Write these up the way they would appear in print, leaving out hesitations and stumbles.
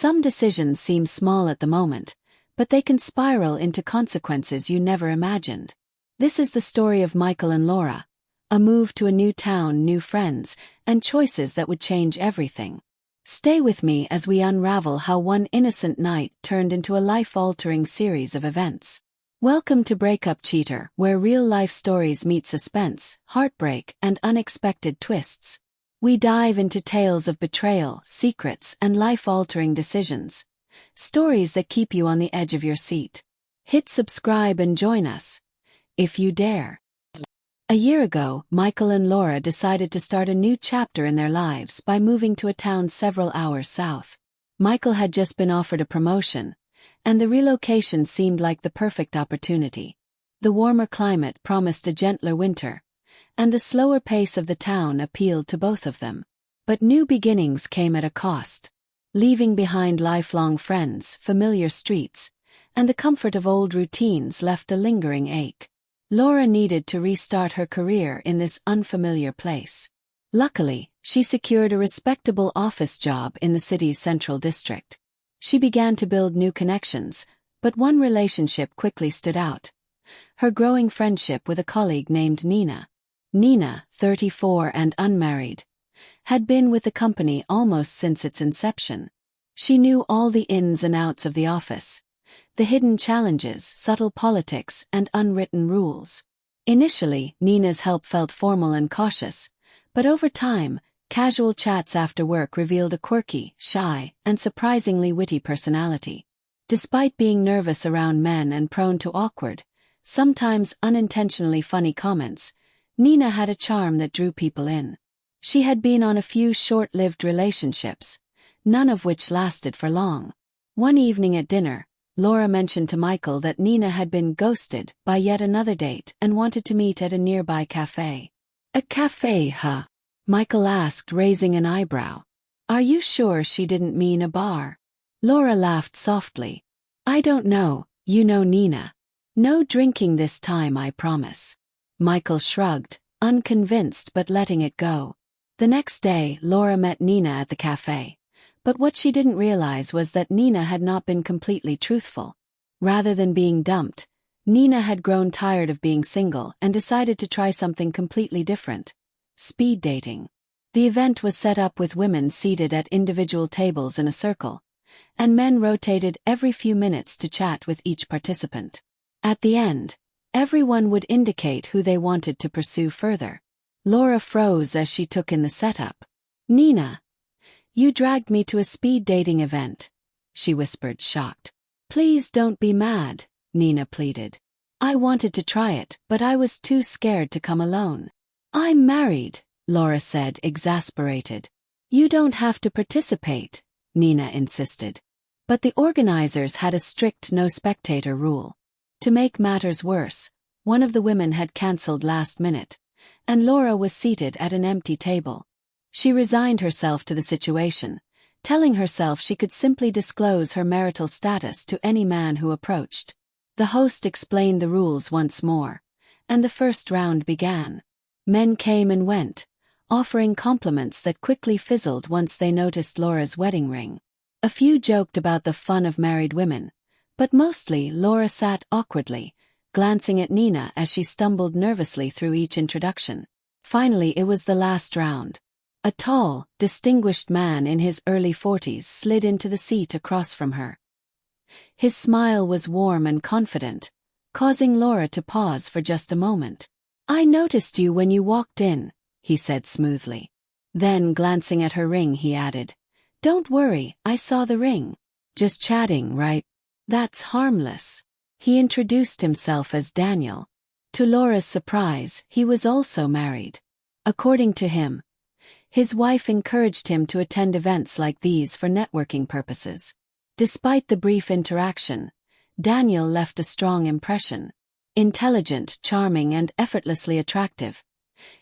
Some decisions seem small at the moment, but they can spiral into consequences you never imagined. This is the story of Michael and Laura, a move to a new town, new friends, and choices that would change everything. Stay with me as we unravel how one innocent night turned into a life-altering series of events. Welcome to Breakup Cheater, where real-life stories meet suspense, heartbreak, and unexpected twists. We dive into tales of betrayal, secrets, and life-altering decisions. Stories that keep you on the edge of your seat. Hit subscribe and join us, if you dare. A year ago, Michael and Laura decided to start a new chapter in their lives by moving to a town several hours south. Michael had just been offered a promotion, and the relocation seemed like the perfect opportunity. The warmer climate promised a gentler winter, and the slower pace of the town appealed to both of them. But new beginnings came at a cost. Leaving behind lifelong friends, familiar streets, and the comfort of old routines left a lingering ache. Laura needed to restart her career in this unfamiliar place. Luckily, she secured a respectable office job in the city's central district. She began to build new connections, but one relationship quickly stood out: her growing friendship with a colleague named Nina. Nina, 34 and unmarried, had been with the company almost since its inception. She knew all the ins and outs of the office, the hidden challenges, subtle politics, and unwritten rules. Initially, Nina's help felt formal and cautious, but over time, casual chats after work revealed a quirky, shy, and surprisingly witty personality. Despite being nervous around men and prone to awkward, sometimes unintentionally funny comments, Nina had a charm that drew people in. She had been on a few short-lived relationships, none of which lasted for long. One evening at dinner, Laura mentioned to Michael that Nina had been ghosted by yet another date and wanted to meet at a nearby cafe. "A cafe, huh?" Michael asked, raising an eyebrow. "Are you sure she didn't mean a bar?" Laura laughed softly. "I don't know, you know Nina. No drinking this time, I promise." Michael shrugged, unconvinced but letting it go. The next day, Laura met Nina at the cafe. But what she didn't realize was that Nina had not been completely truthful. Rather than being dumped, Nina had grown tired of being single and decided to try something completely different: speed dating. The event was set up with women seated at individual tables in a circle, and men rotated every few minutes to chat with each participant. At the end, everyone would indicate who they wanted to pursue further. Laura froze as she took in the setup. "Nina, you dragged me to a speed dating event," she whispered, shocked. "Please don't be mad," Nina pleaded. "I wanted to try it, but I was too scared to come alone." "I'm married," Laura said, exasperated. "You don't have to participate," Nina insisted. But the organizers had a strict no spectator rule. To make matters worse, one of the women had cancelled last minute, and Laura was seated at an empty table. She resigned herself to the situation, telling herself she could simply disclose her marital status to any man who approached. The host explained the rules once more, and the first round began. Men came and went, offering compliments that quickly fizzled once they noticed Laura's wedding ring. A few joked about the fun of married women, but mostly Laura sat awkwardly, glancing at Nina as she stumbled nervously through each introduction. Finally, it was the last round. A tall, distinguished man in his early 40s slid into the seat across from her. His smile was warm and confident, causing Laura to pause for just a moment. "I noticed you when you walked in," he said smoothly. Then, glancing at her ring, he added, "Don't worry, I saw the ring. Just chatting, right? That's harmless." He introduced himself as Daniel. To Laura's surprise, he was also married. According to him, his wife encouraged him to attend events like these for networking purposes. Despite the brief interaction, Daniel left a strong impression. Intelligent, charming, and effortlessly attractive,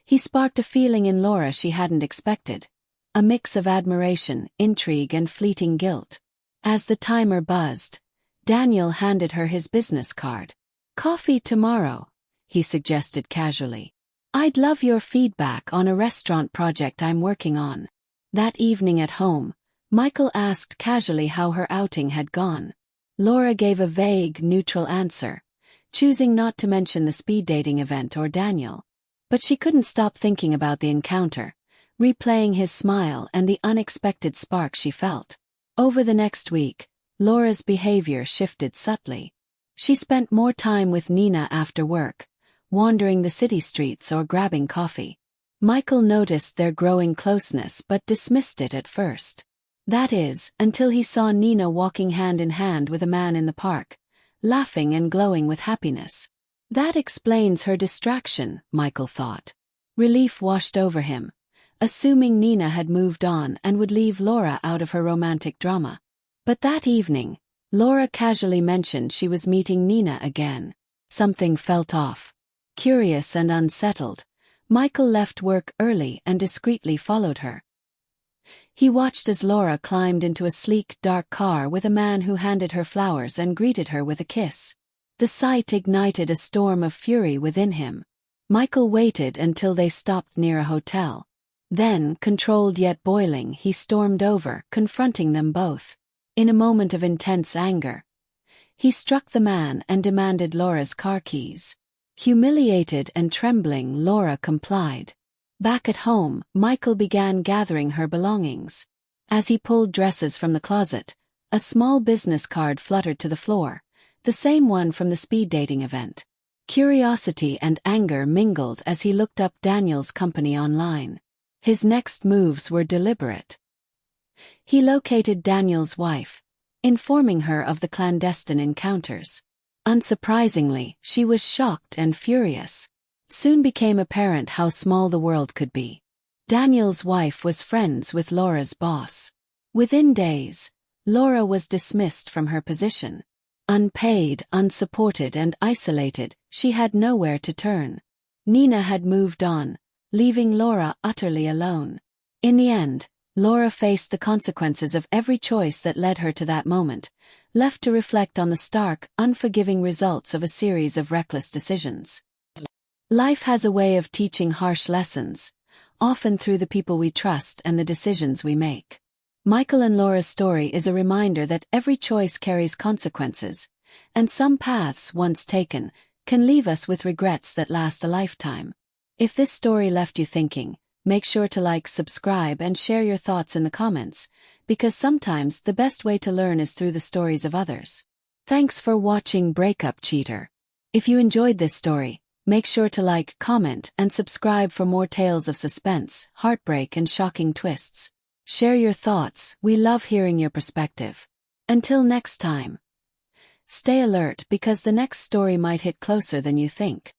he sparked a feeling in Laura she hadn't expected, a mix of admiration, intrigue, and fleeting guilt. As the timer buzzed, Daniel handed her his business card. "Coffee tomorrow," he suggested casually. "I'd love your feedback on a restaurant project I'm working on." That evening at home, Michael asked casually how her outing had gone. Laura gave a vague, neutral answer, choosing not to mention the speed dating event or Daniel. But she couldn't stop thinking about the encounter, replaying his smile and the unexpected spark she felt. Over the next week, Laura's behavior shifted subtly. She spent more time with Nina after work, wandering the city streets or grabbing coffee. Michael noticed their growing closeness but dismissed it at first. That is, until he saw Nina walking hand in hand with a man in the park, laughing and glowing with happiness. That explains her distraction, Michael thought. Relief washed over him, assuming Nina had moved on and would leave Laura out of her romantic drama. But that evening, Laura casually mentioned she was meeting Nina again. Something felt off. Curious and unsettled, Michael left work early and discreetly followed her. He watched as Laura climbed into a sleek, dark car with a man who handed her flowers and greeted her with a kiss. The sight ignited a storm of fury within him. Michael waited until they stopped near a hotel. Then, controlled yet boiling, he stormed over, confronting them both. In a moment of intense anger, he struck the man and demanded Laura's car keys. Humiliated and trembling, Laura complied. Back at home, Michael began gathering her belongings. As he pulled dresses from the closet, a small business card fluttered to the floor, the same one from the speed dating event. Curiosity and anger mingled as he looked up Daniel's company online. His next moves were deliberate. He located Daniel's wife, informing her of the clandestine encounters. Unsurprisingly, she was shocked and furious. Soon became apparent how small the world could be. Daniel's wife was friends with Laura's boss. Within days, Laura was dismissed from her position. Unpaid, unsupported and isolated, she had nowhere to turn. Nina had moved on, leaving Laura utterly alone. In the end, Laura faced the consequences of every choice that led her to that moment, left to reflect on the stark, unforgiving results of a series of reckless decisions. Life has a way of teaching harsh lessons, often through the people we trust and the decisions we make. Michael and Laura's story is a reminder that every choice carries consequences, and some paths, once taken, can leave us with regrets that last a lifetime. If this story left you thinking, make sure to like, subscribe, and share your thoughts in the comments, because sometimes the best way to learn is through the stories of others. Thanks for watching Breakup Cheater. If you enjoyed this story, make sure to like, comment, and subscribe for more tales of suspense, heartbreak, and shocking twists. Share your thoughts, we love hearing your perspective. Until next time, stay alert because the next story might hit closer than you think.